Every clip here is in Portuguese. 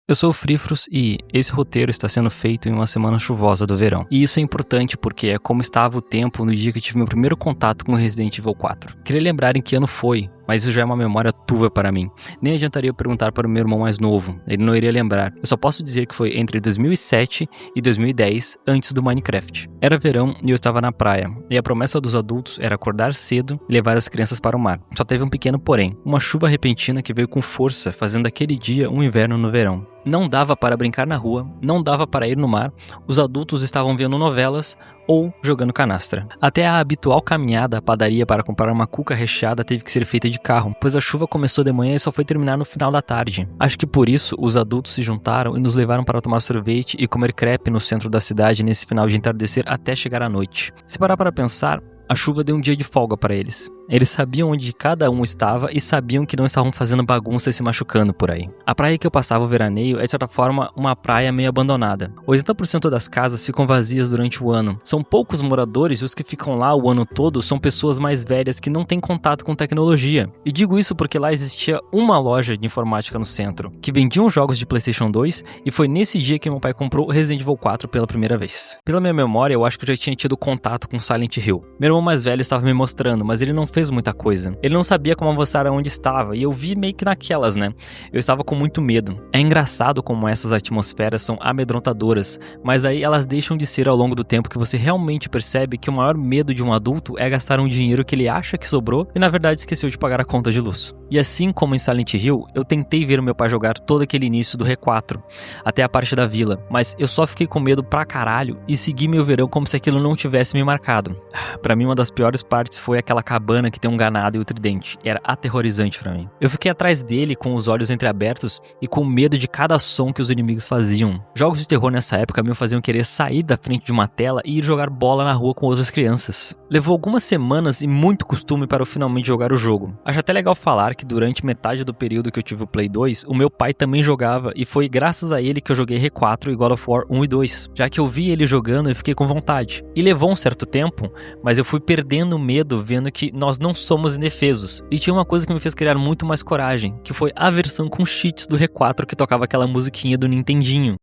Eu sou o Frifros e esse roteiro está sendo feito em uma semana chuvosa do verão. E isso é importante porque é como estava o tempo no dia que tive meu primeiro contato com Resident Evil 4. Queria lembrar em que ano foi, mas isso já é uma memória turva para mim. Nem adiantaria eu perguntar para o meu irmão mais novo, ele não iria lembrar. Eu só posso dizer que foi entre 2007 e 2010, antes do Minecraft. Era verão e eu estava na praia, e a promessa dos adultos era acordar cedo e levar as crianças para o mar. Só teve um pequeno porém, uma chuva repentina que veio com força, fazendo aquele dia um inverno no verão. Não dava para brincar na rua, não dava para ir no mar, os adultos estavam vendo novelas ou jogando canastra. Até a habitual caminhada à padaria para comprar uma cuca recheada teve que ser feita de carro, pois a chuva começou de manhã e só foi terminar no final da tarde. Acho que por isso os adultos se juntaram e nos levaram para tomar sorvete e comer crepe no centro da cidade nesse final de entardecer até chegar à noite. Se parar para pensar, a chuva deu um dia de folga para eles. Eles sabiam onde cada um estava e sabiam que não estavam fazendo bagunça e se machucando por aí. A praia que eu passava o veraneio é, de certa forma, uma praia meio abandonada. 80% das casas ficam vazias durante o ano. São poucos moradores e os que ficam lá o ano todo são pessoas mais velhas que não têm contato com tecnologia. E digo isso porque lá existia uma loja de informática no centro, que vendiam jogos de PlayStation 2 e foi nesse dia que meu pai comprou Resident Evil 4 pela primeira vez. Pela minha memória, eu acho que eu já tinha tido contato com Silent Hill. Meu irmão mais velho estava me mostrando, mas ele não fez muita coisa. Ele não sabia como avançar aonde estava, e eu vi meio que naquelas, né? Eu estava com muito medo. É engraçado como essas atmosferas são amedrontadoras, mas aí elas deixam de ser ao longo do tempo que você realmente percebe que o maior medo de um adulto é gastar um dinheiro que ele acha que sobrou e na verdade esqueceu de pagar a conta de luz. E assim como em Silent Hill, eu tentei ver o meu pai jogar todo aquele início do R4, até a parte da vila, mas eu só fiquei com medo pra caralho e segui meu verão como se aquilo não tivesse me marcado. Pra mim, uma das piores partes foi aquela cabana que tem um ganado e o tridente. Era aterrorizante pra mim. Eu fiquei atrás dele com os olhos entreabertos e com medo de cada som que os inimigos faziam. Jogos de terror nessa época me faziam querer sair da frente de uma tela e ir jogar bola na rua com outras crianças. Levou algumas semanas e muito costume para eu finalmente jogar o jogo. Acho até legal falar que durante metade do período que eu tive o Play 2, o meu pai também jogava e foi graças a ele que eu joguei R4 e God of War 1 e 2, já que eu vi ele jogando e fiquei com vontade. E levou um certo tempo, mas eu fui perdendo medo vendo que nós não somos indefesos. E tinha uma coisa que me fez criar muito mais coragem, que foi a versão com cheats do R4 que tocava aquela musiquinha do Nintendinho.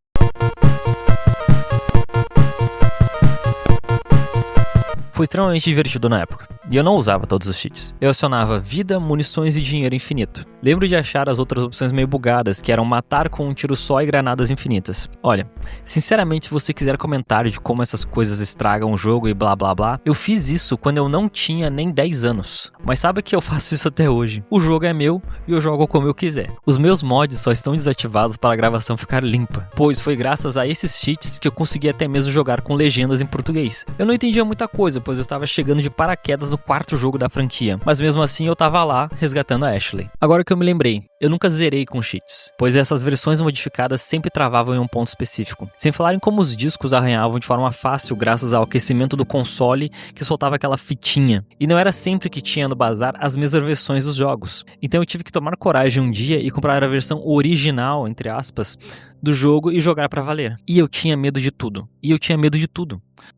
Foi extremamente divertido na época, e eu não usava todos os cheats. Eu acionava vida, munições e dinheiro infinito. Lembro de achar as outras opções meio bugadas, que eram matar com um tiro só e granadas infinitas. Olha, sinceramente, se você quiser comentar de como essas coisas estragam o jogo e blá blá blá, eu fiz isso quando eu não tinha nem 10 anos. Mas sabe que eu faço isso até hoje. O jogo é meu e eu jogo como eu quiser. Os meus mods só estão desativados para a gravação ficar limpa, pois foi graças a esses cheats que eu consegui até mesmo jogar com legendas em português. Eu não entendia muita coisa, pois eu estava chegando de paraquedas no quarto jogo da franquia, mas mesmo assim eu tava lá resgatando a Ashley. Agora que eu me lembrei, eu nunca zerei com cheats, pois essas versões modificadas sempre travavam em um ponto específico. Sem falar em como os discos arranhavam de forma fácil graças ao aquecimento do console que soltava aquela fitinha. E não era sempre que tinha no bazar as mesmas versões dos jogos. Então eu tive que tomar coragem um dia e comprar a versão original, entre aspas, do jogo e jogar pra valer. E eu tinha medo de tudo.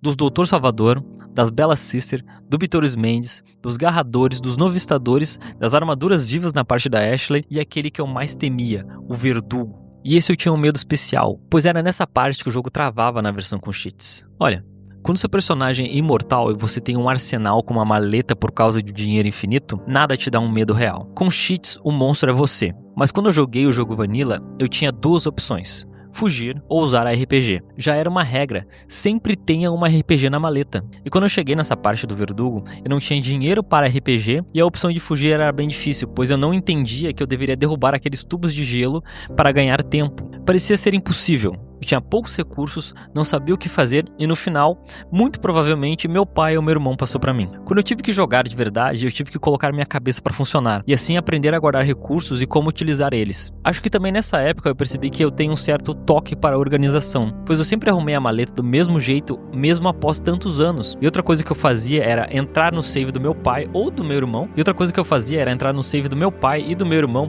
Dos Dr. Salvador, das Bella Sister, do Bitoris Mendes, dos Garradores, dos Novistadores, das armaduras vivas na parte da Ashley e aquele que eu mais temia, o Verdugo. E esse eu tinha um medo especial, pois era nessa parte que o jogo travava na versão com cheats. Olha, quando seu personagem é imortal e você tem um arsenal com uma maleta por causa de dinheiro infinito, nada te dá um medo real. Com cheats, o monstro é você. Mas quando eu joguei o jogo Vanilla, eu tinha duas opções: fugir ou usar a RPG. Já era uma regra, sempre tenha uma RPG na maleta. E quando eu cheguei nessa parte do Verdugo, eu não tinha dinheiro para RPG e a opção de fugir era bem difícil, pois eu não entendia que eu deveria derrubar aqueles tubos de gelo para ganhar tempo. Parecia ser impossível. Eu tinha poucos recursos, não sabia o que fazer e no final, muito provavelmente, meu pai ou meu irmão passou pra mim. Quando eu tive que jogar de verdade, eu tive que colocar minha cabeça pra funcionar e assim aprender a guardar recursos e como utilizar eles. Acho que também nessa época eu percebi que eu tenho um certo toque para a organização, pois eu sempre arrumei a maleta do mesmo jeito, mesmo após tantos anos. E outra coisa que eu fazia era entrar no save do meu pai ou do meu irmão,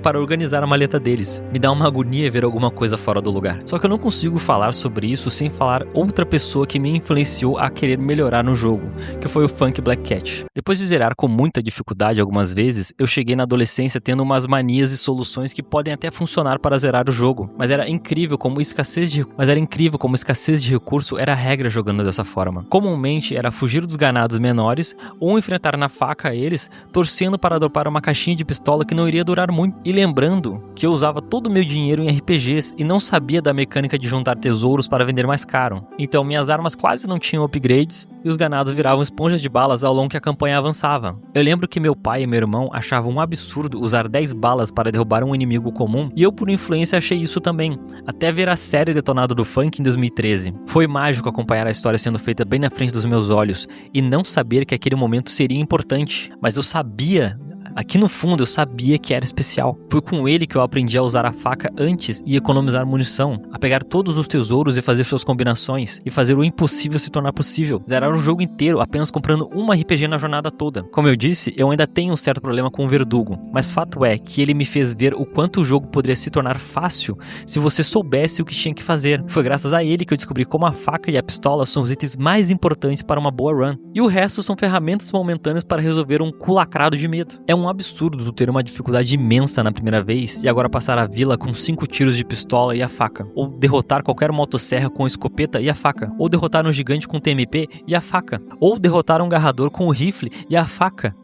para organizar a maleta deles. Me dá uma agonia ver alguma coisa fora do lugar. Só que eu não consigo consigo falar sobre isso sem falar outra pessoa que me influenciou a querer melhorar no jogo, que foi o Funk Black Cat. Depois de zerar com muita dificuldade algumas vezes, eu cheguei na adolescência tendo umas manias e soluções que podem até funcionar para zerar o jogo, mas era incrível como escassez de recurso era a regra jogando dessa forma. Comumente era fugir dos ganados menores ou enfrentar na faca eles, torcendo para dropar uma caixinha de pistola que não iria durar muito. E lembrando que eu usava todo o meu dinheiro em RPGs e não sabia da mecânica de juntar tesouros para vender mais caro. Então minhas armas quase não tinham upgrades e os ganados viravam esponjas de balas ao longo que a campanha avançava. Eu lembro que meu pai e meu irmão achavam um absurdo usar 10 balas para derrubar um inimigo comum e eu por influência achei isso também, até ver a série Detonado do Funk em 2013. Foi mágico acompanhar a história sendo feita bem na frente dos meus olhos e não saber que aquele momento seria importante, mas eu sabia. Aqui no fundo eu sabia que era especial. Foi com ele que eu aprendi a usar a faca antes e economizar munição, a pegar todos os tesouros e fazer suas combinações, e fazer o impossível se tornar possível. Zerar o jogo inteiro apenas comprando uma RPG na jornada toda. Como eu disse, eu ainda tenho um certo problema com o Verdugo, mas fato é que ele me fez ver o quanto o jogo poderia se tornar fácil se você soubesse o que tinha que fazer. Foi graças a ele que eu descobri como a faca e a pistola são os itens mais importantes para uma boa run, e o resto são ferramentas momentâneas para resolver um cu lacrado de medo. É um absurdo tu ter uma dificuldade imensa na primeira vez e agora passar a vila com 5 tiros de pistola e a faca, ou derrotar qualquer motosserra com escopeta e a faca, ou derrotar um gigante com TMP e a faca, ou derrotar um garrador com o rifle e a faca.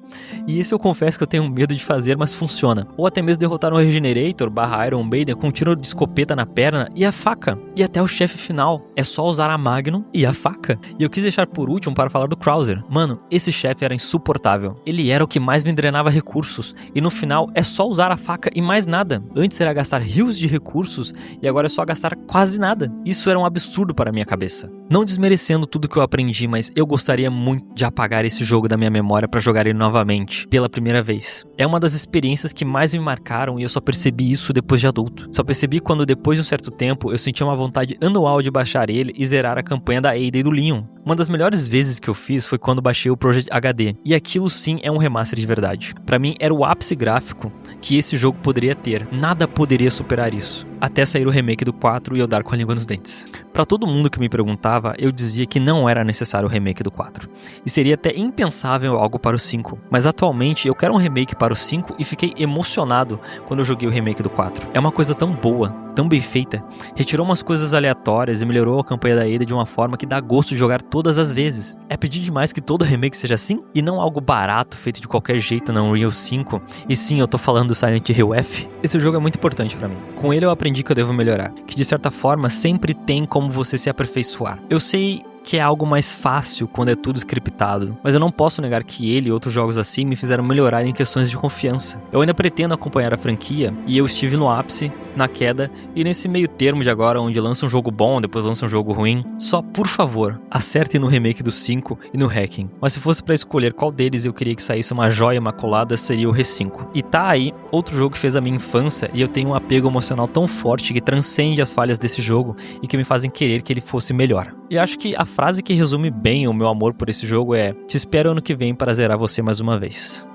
E isso eu confesso que eu tenho medo de fazer, mas funciona. Ou até mesmo derrotar um Regenerator / Iron Maiden com um tiro de escopeta na perna e a faca. E até o chefe final. É só usar a Magnum e a faca. E eu quis deixar por último para falar do Krauser. Mano, esse chefe era insuportável. Ele era o que mais me drenava recursos. E no final é só usar a faca e mais nada. Antes era gastar rios de recursos e agora é só gastar quase nada. Isso era um absurdo para a minha cabeça. Não desmerecendo tudo que eu aprendi, mas eu gostaria muito de apagar esse jogo da minha memória para jogar ele novamente, pela primeira vez. É uma das experiências que mais me marcaram e eu só percebi isso depois de adulto. Só percebi quando depois de um certo tempo eu senti uma vontade anual de baixar ele e zerar a campanha da Ada e do Leon. Uma das melhores vezes que eu fiz foi quando baixei o Project HD, e aquilo sim é um remaster de verdade. Pra mim era o ápice gráfico que esse jogo poderia ter, nada poderia superar isso, até sair o remake do 4 e eu dar com a língua nos dentes. Pra todo mundo que me perguntava, eu dizia que não era necessário o remake do 4, e seria até impensável algo para o 5, mas atualmente eu quero um remake para o 5 e fiquei emocionado quando eu joguei o remake do 4. É uma coisa tão boa, tão bem feita, retirou umas coisas aleatórias e melhorou a campanha da Ada de uma forma que dá gosto de jogar todas as vezes. É pedir demais que todo remake seja assim? E não algo barato, feito de qualquer jeito na Unreal 5? E sim, eu tô falando do Silent Hill F. Esse jogo é muito importante pra mim. Com ele eu aprendi que eu devo melhorar, que de certa forma sempre tem como você se aperfeiçoar. Eu sei que é algo mais fácil quando é tudo scriptado, mas eu não posso negar que ele e outros jogos assim me fizeram melhorar em questões de confiança. Eu ainda pretendo acompanhar a franquia e eu estive no ápice, na queda e nesse meio termo de agora onde lança um jogo bom, depois lança um jogo ruim. Só, por favor, acertem no remake do 5 e no Hacking. Mas se fosse pra escolher qual deles eu queria que saísse uma joia imaculada, seria o R5. E tá aí outro jogo que fez a minha infância e eu tenho um apego emocional tão forte que transcende as falhas desse jogo e que me fazem querer que ele fosse melhor. E acho que a frase que resume bem o meu amor por esse jogo é: te espero ano que vem para zerar você mais uma vez.